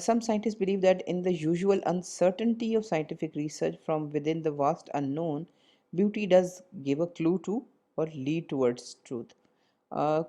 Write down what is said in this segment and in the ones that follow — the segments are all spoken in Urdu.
Some scientists believe that in the usual uncertainty of scientific research from within the vast unknown, beauty does give a clue to or lead towards truth.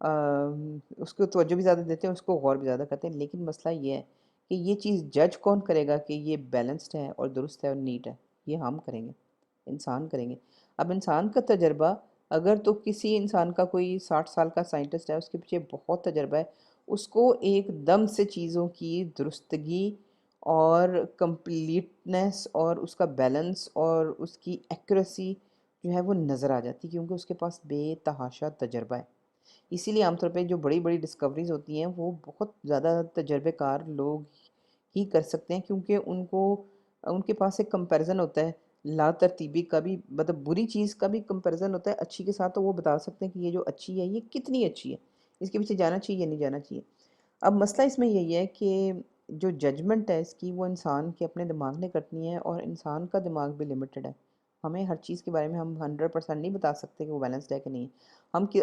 اس کو توجہ بھی زیادہ دیتے ہیں، اس کو غور بھی زیادہ کرتے ہیں، لیکن مسئلہ یہ ہے کہ یہ چیز جج کون کرے گا کہ یہ بیلنسڈ ہے اور درست ہے اور نیٹ ہے؟ یہ ہم کریں گے، انسان کریں گے۔ اب انسان کا تجربہ، اگر تو کسی انسان کا کوئی 60 سال کا سائنٹسٹ ہے، اس کے پیچھے بہت تجربہ ہے، اس کو ایک دم سے چیزوں کی درستگی اور کمپلیٹنس اور اس کا بیلنس اور اس کی ایکوریسی جو ہے وہ نظر آ جاتی ہے، کیونکہ اس کے پاس بے تحاشا تجربہ ہے۔ اسی لیے عام طور پہ جو بڑی بڑی ڈسکوریز ہوتی ہیں وہ بہت زیادہ تجربے کار لوگ ہی کر سکتے ہیں، کیونکہ ان کے پاس ایک کمپیریزن ہوتا ہے، لا ترتیبی کا بھی، مطلب بری چیز کا بھی کمپیریزن ہوتا ہے اچھی کے ساتھ، تو وہ بتا سکتے ہیں کہ یہ جو اچھی ہے یہ کتنی اچھی ہے، اس کے پیچھے جانا چاہیے یا نہیں جانا چاہیے۔ اب مسئلہ اس میں یہی ہے کہ جو ججمنٹ ہے اس کی، وہ انسان کے اپنے دماغ نے کرنی ہے، اور انسان کا دماغ بھی لمیٹڈ ہے۔ ہمیں ہر چیز کے بارے میں ہم 100% نہیں بتا سکتے کہ وہ بیلنسڈ ہے کہ نہیں ہے۔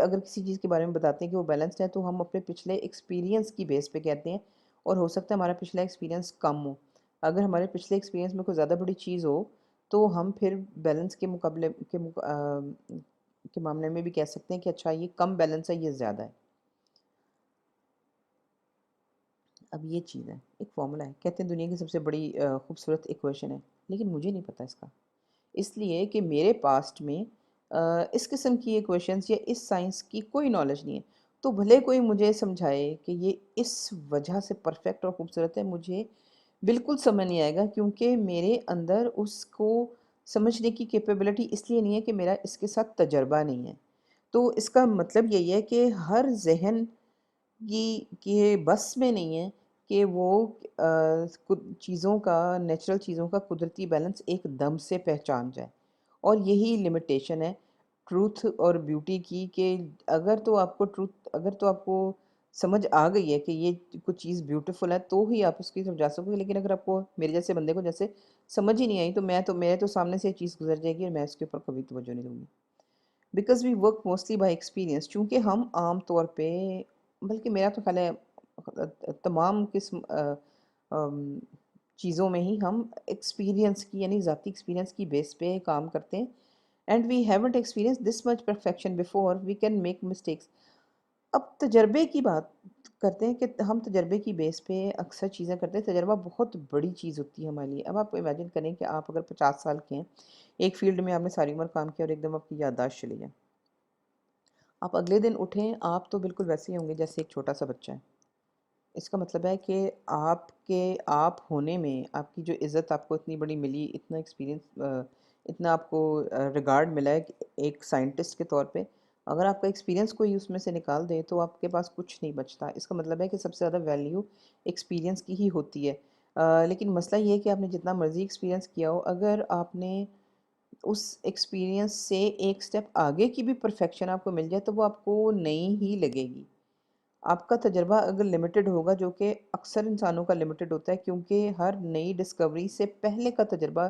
اگر کسی چیز کے بارے میں بتاتے ہیں کہ وہ بیلنسڈ ہے، تو ہم اپنے پچھلے ایکسپیرینس کی بیس پہ کہتے ہیں، اور ہو سکتا ہے ہمارا پچھلا ایکسپیرینس کم ہو۔ اگر ہمارے پچھلے ایکسپیرینس میں کوئی زیادہ بڑی چیز ہو، تو ہم پھر بیلنس کے مقابلے کے معاملے میں بھی کہہ سکتے ہیں کہ اچھا یہ کم بیلنس ہے، یہ زیادہ ہے۔ اب یہ چیز ہے، ایک فارمولا ہے، کہتے ہیں دنیا کی سب سے بڑی خوبصورت ایکویشن ہے، لیکن مجھے نہیں پتا اس کا، اس لیے کہ میرے پاسٹ میں اس قسم کی ایکویشنز یا اس سائنس کی کوئی نالج نہیں ہے۔ تو بھلے کوئی مجھے سمجھائے کہ یہ اس وجہ سے پرفیکٹ اور خوبصورت ہے، مجھے بالکل سمجھ نہیں آئے گا، کیونکہ میرے اندر اس کو سمجھنے کی کیپیبلٹی اس لیے نہیں ہے کہ میرا اس کے ساتھ تجربہ نہیں ہے۔ تو اس کا مطلب یہی ہے کہ ہر ذہن یہ بس میں نہیں ہے کہ وہ چیزوں کا، نیچرل چیزوں کا قدرتی بیلنس ایک دم سے پہچان جائے، اور یہی لمیٹیشن ہے ٹروتھ اور بیوٹی کی، کہ اگر تو آپ کو سمجھ آ گئی ہے کہ یہ کچھ چیز بیوٹیفل ہے، تو ہی آپ اس کی طرف جا سکو گے، لیکن اگر آپ کو میرے جیسے بندے کو جیسے سمجھ ہی نہیں آئی، تو میرے تو سامنے سے یہ چیز گزر جائے گی اور میں اس کے اوپر کبھی توجہ نہیں دوں گی۔ Because we work mostly by experience, چونکہ ہم عام طور پہ، بلکہ میرا تو خیال ہے تمام قسم چیزوں میں ہی ہم ایکسپیرینس کی، یعنی ذاتی ایکسپیرینس کی بیس پہ کام کرتے ہیں، and we haven't experience this much perfection before we can make mistakes. اب تجربے کی بات کرتے ہیں کہ ہم تجربے کی بیس پہ اکثر چیزیں کرتے ہیں، تجربہ بہت بڑی چیز ہوتی ہے ہمارے لیے۔ اب آپ امیجن کریں کہ آپ اگر 50 سال کے ہیں، ایک فیلڈ میں آپ نے ساری عمر کام کیا، اور ایک دم آپ کی یادداشت چلی جائے، آپ اگلے دن اٹھیں، آپ تو بالکل ویسے ہی ہوں گے جیسے ایک چھوٹا سا بچہ ہے۔ اس کا مطلب ہے کہ آپ ہونے میں، آپ کی جو عزت آپ کو اتنی بڑی ملی، اتنا ایکسپیرینس، اتنا آپ کو ریگارڈ ملا ہے کہ ایک سائنٹسٹ کے طور پہ، اگر آپ کا ایکسپیرینس کوئی اس میں سے نکال دے تو آپ کے پاس کچھ نہیں بچتا۔ اس کا مطلب ہے کہ سب سے زیادہ ویلیو ایکسپیرینس کی ہی ہوتی ہے۔ لیکن مسئلہ یہ ہے کہ آپ نے جتنا مرضی ایکسپیرینس کیا ہو، اگر آپ نے اس ایکسپیرینس سے ایک سٹیپ آگے کی بھی پرفیکشن آپ کو مل جائے، تو وہ آپ کو نئی ہی لگے گی۔ آپ کا تجربہ اگر لمیٹڈ ہوگا، جو کہ اکثر انسانوں کا لمیٹڈ ہوتا ہے، کیونکہ ہر نئی ڈسکوری سے پہلے کا تجربہ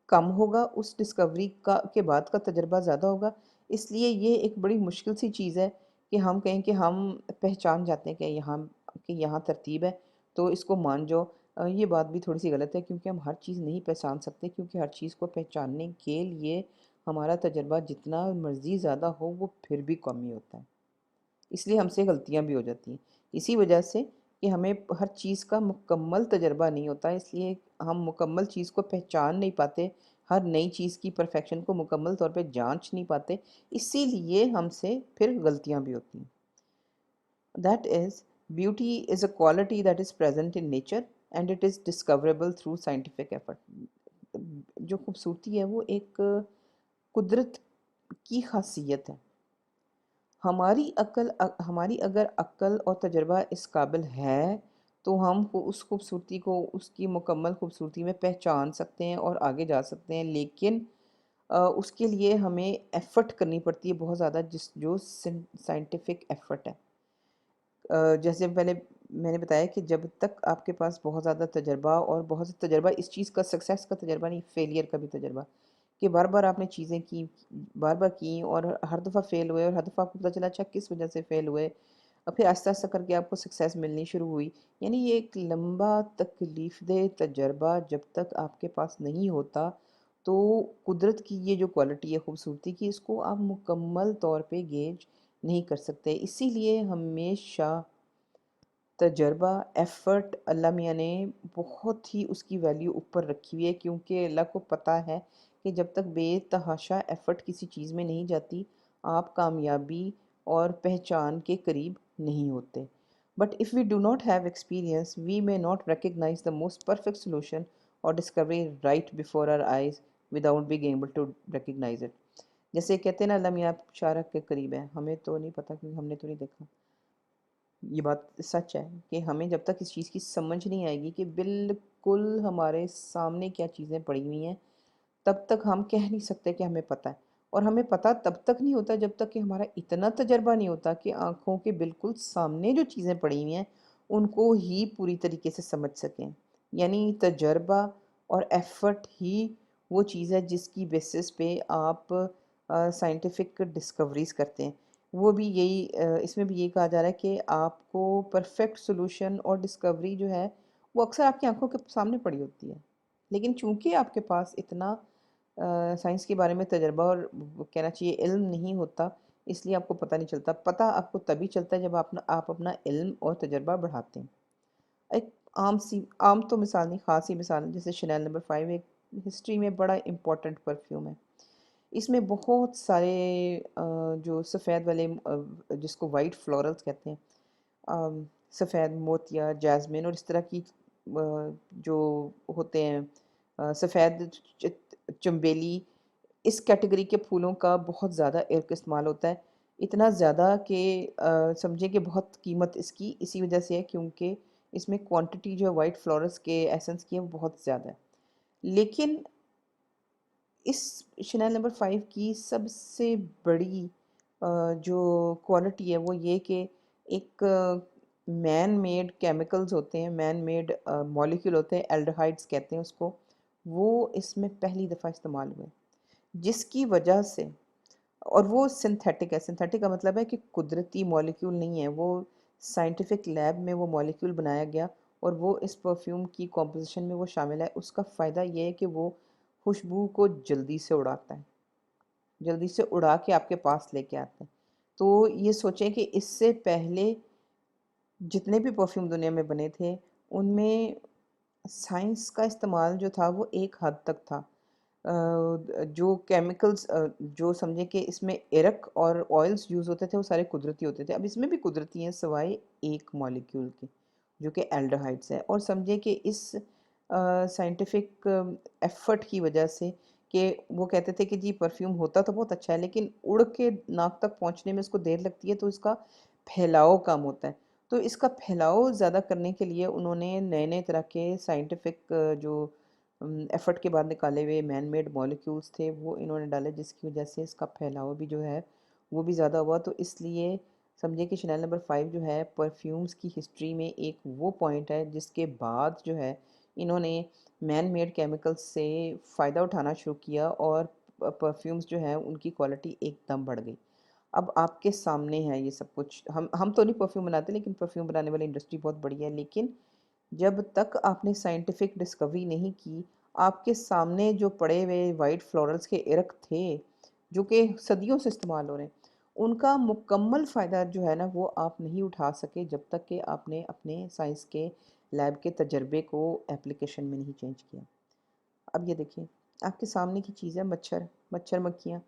کم ہوگا، اس ڈسکوری کے بعد کا تجربہ زیادہ ہوگا۔ اس لیے یہ ایک بڑی مشکل سی چیز ہے کہ ہم کہیں کہ ہم پہچان جاتے ہیں کہ یہاں ترتیب ہے تو اس کو مان جاؤ۔ یہ بات بھی تھوڑی سی غلط ہے، کیونکہ ہم ہر چیز نہیں پہچان سکتے، کیونکہ ہر چیز کو پہچاننے کے لیے ہمارا تجربہ جتنا مرضی زیادہ ہو، وہ پھر بھی کم ہی ہوتا ہے۔ اس لیے ہم سے غلطیاں بھی ہو جاتی ہیں، اسی وجہ سے کہ ہمیں ہر چیز کا مکمل تجربہ نہیں ہوتا، اس لیے ہم مکمل چیز کو پہچان نہیں پاتے، ہر نئی چیز کی پرفیکشن کو مکمل طور پہ جانچ نہیں پاتے، اسی لیے ہم سے پھر غلطیاں بھی ہوتی ہیں۔ That is, beauty is a quality that is present in nature and it is discoverable through scientific effort. جو خوبصورتی ہے وہ ایک قدرت کی خاصیت ہے۔ ہماری اگر عقل اور تجربہ اس قابل ہے، تو ہم اس خوبصورتی کو اس کی مکمل خوبصورتی میں پہچان سکتے ہیں اور آگے جا سکتے ہیں، لیکن اس کے لیے ہمیں ایفرٹ کرنی پڑتی ہے بہت زیادہ، جو سائنٹیفک ایفرٹ ہے۔ جیسے پہلے میں نے بتایا کہ جب تک آپ کے پاس بہت زیادہ تجربہ، اور بہت زیادہ تجربہ اس چیز کا، سکسیس کا تجربہ نہیں، فیلئر کا بھی تجربہ، کہ بار بار آپ نے چیزیں کی، بار بار کی، اور ہر دفعہ فیل ہوئے، اور ہر دفعہ آپ کو پتہ چلا اچھا کس وجہ سے فیل ہوئے، اور پھر آہستہ آہستہ کر کے آپ کو سکسیس ملنی شروع ہوئی۔ یعنی یہ ایک لمبا تکلیف دہ تجربہ جب تک آپ کے پاس نہیں ہوتا، تو قدرت کی یہ جو کوالٹی ہے خوبصورتی کی، اس کو آپ مکمل طور پہ گیج نہیں کر سکتے. اسی لیے ہمیشہ تجربہ، ایفرٹ اللہ میاں نے بہت ہی اس کی ویلیو اوپر رکھی ہوئی ہے، کیونکہ اللہ کو پتہ ہے کہ جب تک بے تحاشا ایفرٹ کسی چیز میں نہیں جاتی آپ کامیابی اور پہچان کے قریب نہیں ہوتے. But if we do not have experience we may not recognize the most perfect solution or discovery right before our eyes without being able to recognize it. جیسے کہتے ہیں نا اللہ میاں شارک کے قریب ہے، ہمیں تو نہیں پتہ کیونکہ ہم نے تو نہیں دیکھا. یہ بات سچ ہے کہ ہمیں جب تک اس چیز کی سمجھ نہیں آئے گی کہ بالکل ہمارے سامنے کیا چیزیں پڑی ہوئی ہیں، تب تک ہم کہہ نہیں سکتے کہ ہمیں پتہ ہے. اور ہمیں پتہ تب تک نہیں ہوتا جب تک کہ ہمارا اتنا تجربہ نہیں ہوتا کہ آنکھوں کے بالکل سامنے جو چیزیں پڑی ہوئی ہیں ان کو ہی پوری طریقے سے سمجھ سکیں. یعنی تجربہ اور ایفرٹ ہی وہ چیز ہے جس کی بیسس پہ آپ سائنٹیفک ڈسکوریز کرتے ہیں. وہ بھی یہی اس میں بھی یہی کہا جا رہا ہے کہ آپ کو پرفیکٹ سولوشن اور ڈسکوری جو ہے وہ اکثر آپ کی آنکھوں کے سامنے پڑی ہوتی ہے، لیکن چونکہ آپ کے پاس اتنا سائنس کے بارے میں تجربہ اور کہنا چاہیے علم نہیں ہوتا، اس لیے آپ کو پتہ نہیں چلتا. پتہ آپ کو تبھی چلتا ہے جب آپ اپنا علم اور تجربہ بڑھاتے ہیں. ایک عام تو مثال نہیں، خاص ہی مثال جیسے شنیل نمبر 5 ایک ہسٹری میں بڑا امپورٹنٹ پرفیوم ہے. اس میں بہت سارے جو سفید والے جس کو وائٹ فلورلز کہتے ہیں، سفید موتیا، جیسمن اور اس طرح کی جو ہوتے ہیں سفید چمبیلی، اس کیٹیگری کے پھولوں کا بہت زیادہ استعمال ہوتا ہے. اتنا زیادہ کہ سمجھے کہ بہت قیمت اس کی اسی وجہ سے ہے کیونکہ اس میں کوانٹٹی جو ہے وائٹ فلورلز کے ایسنس کی ہے وہ بہت زیادہ ہے. لیکن اس شنیل نمبر 5 کی سب سے بڑی جو کوالٹی ہے وہ یہ کہ ایک مین میڈ کیمیکلز ہوتے ہیں، مین میڈ مولیکول ہوتے ہیں، الڈیہائڈز کہتے ہیں اس کو، وہ اس میں پہلی دفعہ استعمال ہوئے جس کی وجہ سے، اور وہ سنتھیٹک ہے. سنتھیٹک کا مطلب ہے کہ قدرتی مولیکول نہیں ہے، وہ سائنٹیفک لیب میں وہ مولیکول بنایا گیا اور وہ اس پرفیوم کی کمپوزیشن میں وہ شامل ہے. اس کا فائدہ یہ ہے کہ وہ خوشبو کو جلدی سے اڑاتا ہے، جلدی سے اڑا کے آپ کے پاس لے کے آتا ہے. تو یہ سوچیں کہ اس سے پہلے جتنے بھی پرفیوم دنیا میں بنے تھے ان میں سائنس کا استعمال جو تھا وہ ایک حد تک تھا. جو کیمیکلز جو سمجھیں کہ اس میں ایرک اور آئلز یوز ہوتے تھے وہ سارے قدرتی ہوتے تھے. اب اس میں بھی قدرتی ہیں سوائے ایک مالیکیول کے جو کہ الڈیہائڈز ہے. اور سمجھیں کہ اس سائنٹیفک ایفرٹ کی وجہ سے کہ وہ کہتے تھے کہ جی پرفیوم ہوتا تو بہت اچھا ہے لیکن اڑ کے ناک تک پہنچنے میں اس کو دیر لگتی ہے تو اس کا پھیلاؤ کم ہوتا ہے. تو اس کا پھیلاؤ زیادہ کرنے کے لیے انہوں نے نئے نئے طرح کے سائنٹیفک جو ایفرٹ کے بعد نکالے ہوئے مین میڈ مولیکیولز تھے وہ انہوں نے ڈالے جس کی وجہ سے اس کا پھیلاؤ بھی جو ہے وہ بھی زیادہ ہوا. تو اس لیے سمجھے کہ شنیل نمبر 5 جو ہے پرفیومز کی ہسٹری میں ایک وہ پوائنٹ ہے جس کے بعد جو ہے انہوں نے مین میڈ کیمیکلز سے فائدہ اٹھانا شروع کیا اور پرفیومز جو ہیں ان کی کوالٹی ایک دم بڑھ گئی. اب آپ کے سامنے ہے یہ سب کچھ. ہم تو نہیں پرفیوم بناتے لیکن پرفیوم بنانے والی انڈسٹری بہت بڑی ہے. لیکن جب تک آپ نے سائنٹیفک ڈسکوری نہیں کی آپ کے سامنے جو پڑے ہوئے وائٹ فلورلز کے ارک تھے جو کہ صدیوں سے استعمال ہو رہے ہیں ان کا مکمل فائدہ جو ہے نا وہ آپ نہیں اٹھا سکے جب تک کہ آپ نے اپنے سائنس کے لیب کے تجربے کو ایپلیکیشن میں نہیں چینج کیا. اب یہ دیکھیں آپ کے سامنے کی چیز ہے مچھر مکھیاں.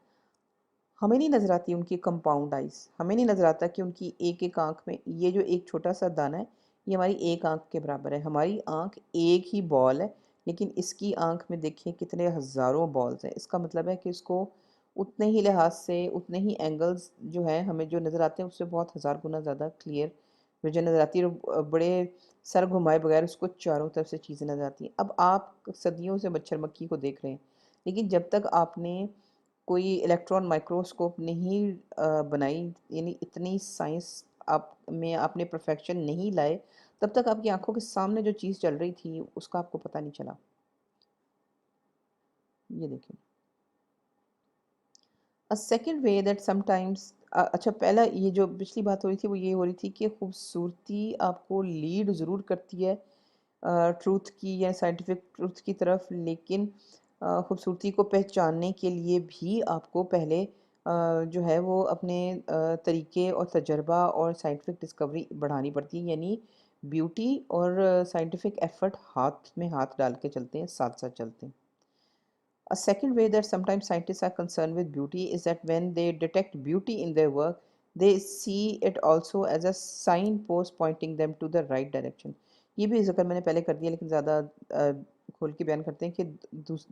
ہمیں نہیں نظر آتی ان کی کمپاؤنڈ آئیز، ہمیں نہیں نظر آتا کہ ان کی ایک ایک آنکھ میں یہ جو ایک چھوٹا سا دانہ ہے یہ ہماری ایک آنکھ کے برابر ہے. ہماری آنکھ ایک ہی بال ہے لیکن اس کی آنکھ میں دیکھیں کتنے ہزاروں بالز ہیں. اس کا مطلب ہے کہ اس کو اتنے ہی لحاظ سے اتنے ہی اینگلز جو ہیں ہمیں جو نظر آتے ہیں اس سے بہت ہزار گنا زیادہ کلیئر ویژن نظر آتی ہے اور بڑے سر گھمائے بغیر اس کو چاروں طرف سے چیزیں نظر آتی ہیں. اب آپ صدیوں سے مچھر مکھی کو دیکھ رہے ہیں لیکن جب تک آپ نے کوئی الیکٹران مائکروسکوپ نہیں بنائی یعنی اتنی سائنس آپ نے پرفیکشن نہیں لائے تب تک آپ کی آنکھوں کے سامنے جو چیز چل رہی تھی اس کا آپ کو پتہ نہیں چلا. یہ دیکھیں A second way that sometimes اچھا پہلا یہ جو پچھلی بات ہو رہی تھی وہ یہ ہو رہی تھی کہ خوبصورتی آپ کو لیڈ ضرور کرتی ہے ٹروتھ کی یا سائنٹیفک ٹروتھ کی طرف، لیکن خوبصورتی کو پہچاننے کے لیے بھی آپ کو پہلے جو ہے وہ اپنے طریقے اور تجربہ اور سائنٹیفک ڈسکوری بڑھانی پڑتی ہے، یعنی بیوٹی اور سائنٹیفک ایفرٹ ہاتھ میں ہاتھ ڈال کے چلتے ہیں، ساتھ ساتھ چلتے ہیں۔ A second way that sometimes scientists are concerned with beauty is that when they detect beauty in their work, they see it also as a signpost pointing them to the right direction. یہ بھی ذکر میں نے پہلے کر دیا، لیکن زیادہ کھول کے بیان کرتے ہیں کہ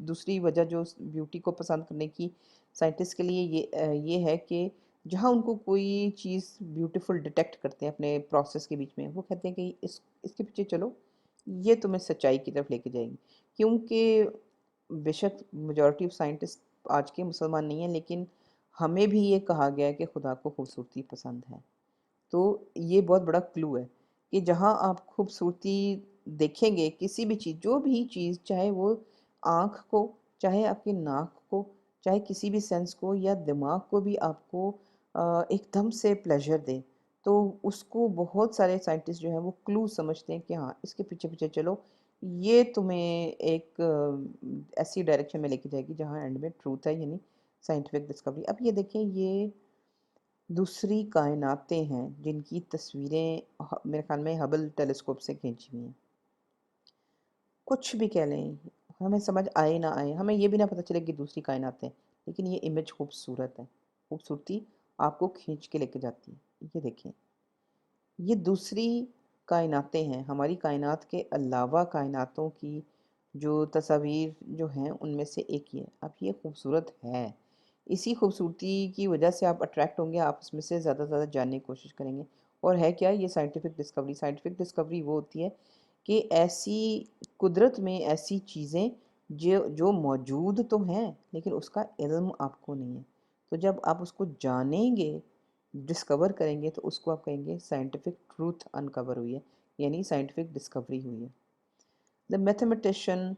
دوسری وجہ جو بیوٹی کو پسند کرنے کی سائنٹسٹ کے لیے یہ ہے کہ جہاں ان کو کوئی چیز بیوٹیفل ڈیٹیکٹ کرتے ہیں اپنے پروسیس کے بیچ میں، وہ کہتے ہیں کہ اس کے پیچھے چلو، یہ تمہیں سچائی کی طرف لے کے جائے گی۔ کیونکہ بے شک میجورٹی آف سائنٹسٹ آج کے مسلمان نہیں ہیں، لیکن ہمیں بھی یہ کہا گیا ہے کہ خدا کو خوبصورتی پسند ہے۔ تو یہ بہت بڑا کلو ہے کہ جہاں آپ خوبصورتی دیکھیں گے، کسی بھی چیز، جو بھی چیز، چاہے وہ آنکھ کو، چاہے آپ کی ناک کو، چاہے کسی بھی سینس کو یا دماغ کو بھی آپ کو ایک دم سے پلیجر دے، تو اس کو بہت سارے سائنٹسٹ جو ہیں وہ کلو سمجھتے ہیں کہ ہاں اس کے پیچھے پیچھے چلو، یہ تمہیں ایک ایسی ڈائریکشن میں لے کے جائے گی جہاں اینڈ میں ٹروتھ ہے، یعنی سائنٹیفک ڈسکوری۔ اب یہ دیکھیں، یہ دوسری کائناتیں ہیں جن کی تصویریں میرے خیال میں ہبل ٹیلیسکوپ سے کھینچی ہوئی ہیں۔ کچھ بھی کہہ لیں، ہمیں سمجھ آئے نہ آئے، ہمیں یہ بھی نہ پتہ چلے کہ دوسری کائناتیں، لیکن یہ امیج خوبصورت ہے، خوبصورتی آپ کو کھینچ کے لے کے جاتی ہے۔ یہ دیکھیں، یہ دوسری کائناتیں ہیں، ہماری کائنات کے علاوہ کائناتوں کی جو تصاویر جو ہیں ان میں سے ایک ہی ہے۔ اب یہ خوبصورت ہے، اسی خوبصورتی کی وجہ سے آپ اٹریکٹ ہوں گے، آپ اس میں سے زیادہ سے زیادہ جاننے کی کوشش کریں گے۔ اور ہے کیا یہ سائنٹیفک ڈسکوری؟ سائنٹیفک ڈسکوری وہ ہوتی ہے کہ ایسی قدرت میں ایسی چیزیں جو موجود تو ہیں لیکن اس کا علم آپ کو نہیں ہے، تو جب آپ اس کو جانیں گے، ڈسکور کریں گے، تو اس کو آپ کہیں گے سائنٹیفک ٹروتھ انکور ہوئی ہے، یعنی سائنٹیفک ڈسکوری ہوئی ہے۔ دا میتھمیٹیشین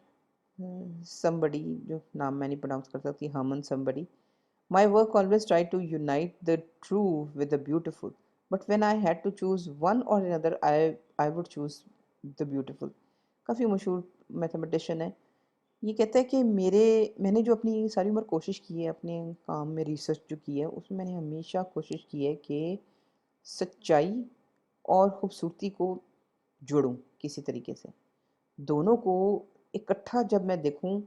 somebody، جو نام میں نہیں پروناؤنس کر سکتی، Hermann somebody. My work always tried to unite the true with the beautiful, but when I had to choose one or another, I would choose the beautiful. کافی مشہور میتھمیٹیشین ہے۔ یہ کہتا ہے کہ میں نے جو اپنی ساری عمر کوشش کی ہے، اپنے کام میں ریسرچ جو کی ہے، اس میں نے ہمیشہ کوشش کی ہے کہ سچائی اور خوبصورتی کو جوڑوں کسی طریقے سے، دونوں کو اکٹھا جب میں دیکھوں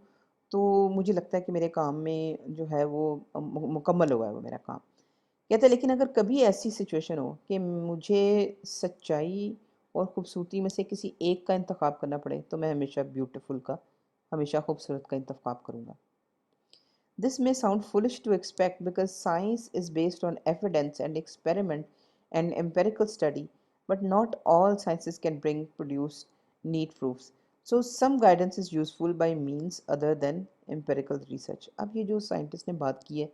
تو مجھے لگتا ہے کہ میرے کام میں جو ہے وہ مکمل ہوا ہے وہ میرا کام۔ کہتے ہیں لیکن اگر کبھی ایسی سچویشن ہو کہ مجھے سچائی اور خوبصورتی میں سے کسی ایک کا انتخاب کرنا پڑے، تو میں ہمیشہ بیوٹیفل کا، ہمیشہ خوبصورت کا انتخاب کروں گا۔ This may sound foolish to expect because science is based on evidence and experiment and empirical study, but not all sciences can produce neat proofs. So some guidance is useful by means other than empirical research. اب یہ جو سائنٹسٹ نے بات کی ہے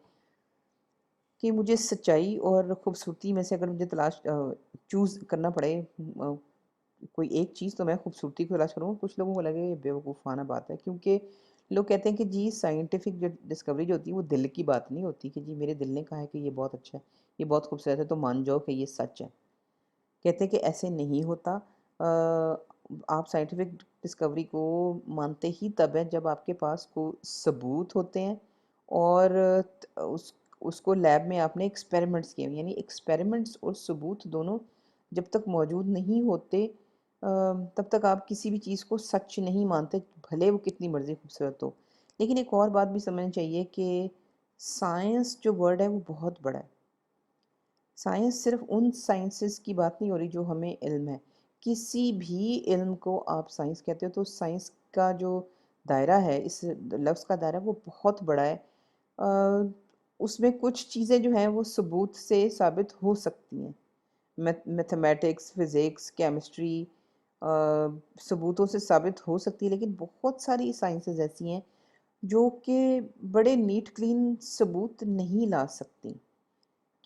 کہ مجھے سچائی اور خوبصورتی میں سے اگر مجھے چوز کرنا پڑے کوئی ایک چیز، تو میں خوبصورتی کو تلاش کروں گا۔ کچھ لوگوں کو لگے یہ بیوقوفانہ بات ہے، کیونکہ لوگ کہتے ہیں کہ جی سائنٹیفک جو ڈسکوری جو ہوتی ہے وہ دل کی بات نہیں ہوتی کہ جی میرے دل نے کہا ہے کہ یہ بہت اچھا ہے، یہ بہت خوبصورت ہے، تو مان جاؤ کہ یہ سچ ہے۔ کہتے ہیں کہ ایسے نہیں ہوتا، آپ سائنٹیفک ڈسکوری کو مانتے ہی تب ہے جب آپ کے پاس کو ثبوت ہوتے ہیں، اور اس کو لیب میں آپ نے ایکسپیریمنٹس کیے، یعنی ایکسپیریمنٹس اور ثبوت دونوں جب تک موجود نہیں ہوتے تب تک آپ کسی بھی چیز کو سچ نہیں مانتے، بھلے وہ کتنی مرضی خوبصورت ہو۔ لیکن ایک اور بات بھی سمجھنی چاہیے کہ سائنس جو ورڈ ہے وہ بہت بڑا ہے۔ سائنس صرف ان سائنسز کی بات نہیں ہو رہی جو ہمیں علم ہے، کسی بھی علم کو آپ سائنس کہتے ہو، تو سائنس کا جو دائرہ ہے، اس لفظ کا دائرہ، وہ بہت بڑا ہے۔ اس میں کچھ چیزیں جو ہیں وہ ثبوت سے ثابت ہو سکتی ہیں، میتھمیٹکس، فزکس، کیمسٹری ثبوتوں سے ثابت ہو سکتی ہے، لیکن بہت ساری سائنسز ایسی ہیں جو کہ بڑے نیٹ کلین ثبوت نہیں لا سکتی،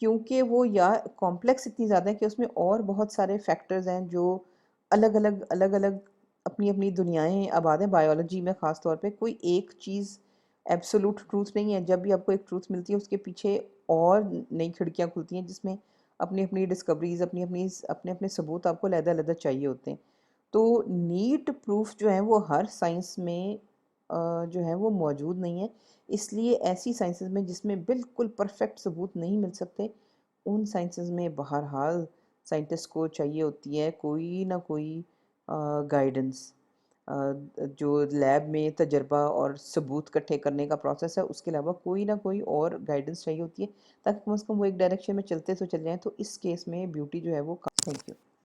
کیونکہ وہ یا کمپلیکس اتنی زیادہ ہے کہ اس میں اور بہت سارے فیکٹرز ہیں جو الگ الگ اپنی اپنی دنیایں آباد ہیں۔ بائیولوجی میں خاص طور پہ کوئی ایک چیز ایبسولوٹ ٹروتھ نہیں ہے، جب بھی آپ کو ایک ٹروتھ ملتی ہے اس کے پیچھے اور نئی کھڑکیاں کھلتی ہیں جس میں اپنی اپنی ڈسکوریز، اپنے اپنے ثبوت آپ کو علیحدہ علیحدہ چاہیے ہوتے ہیں۔ تو نیٹ پروف جو ہیں وہ ہر سائنس میں جو ہے وہ موجود نہیں ہے، اس لیے ایسی سائنسز میں جس میں بالکل پرفیکٹ ثبوت نہیں مل سکتے، ان سائنسز میں بہرحال سائنٹسٹ کو چاہیے ہوتی ہے کوئی نہ کوئی گائیڈنس، جو لیب میں تجربہ اور ثبوت اکٹھے کرنے کا پروسیس ہے، اس کے علاوہ کوئی نہ کوئی اور گائیڈنس چاہیے ہوتی ہے تاکہ کم از کم وہ ایک ڈائریکشن میں چلتے تو چل جائیں. تو اس کیس میں بیوٹی جو ہے وہ تھینک یو.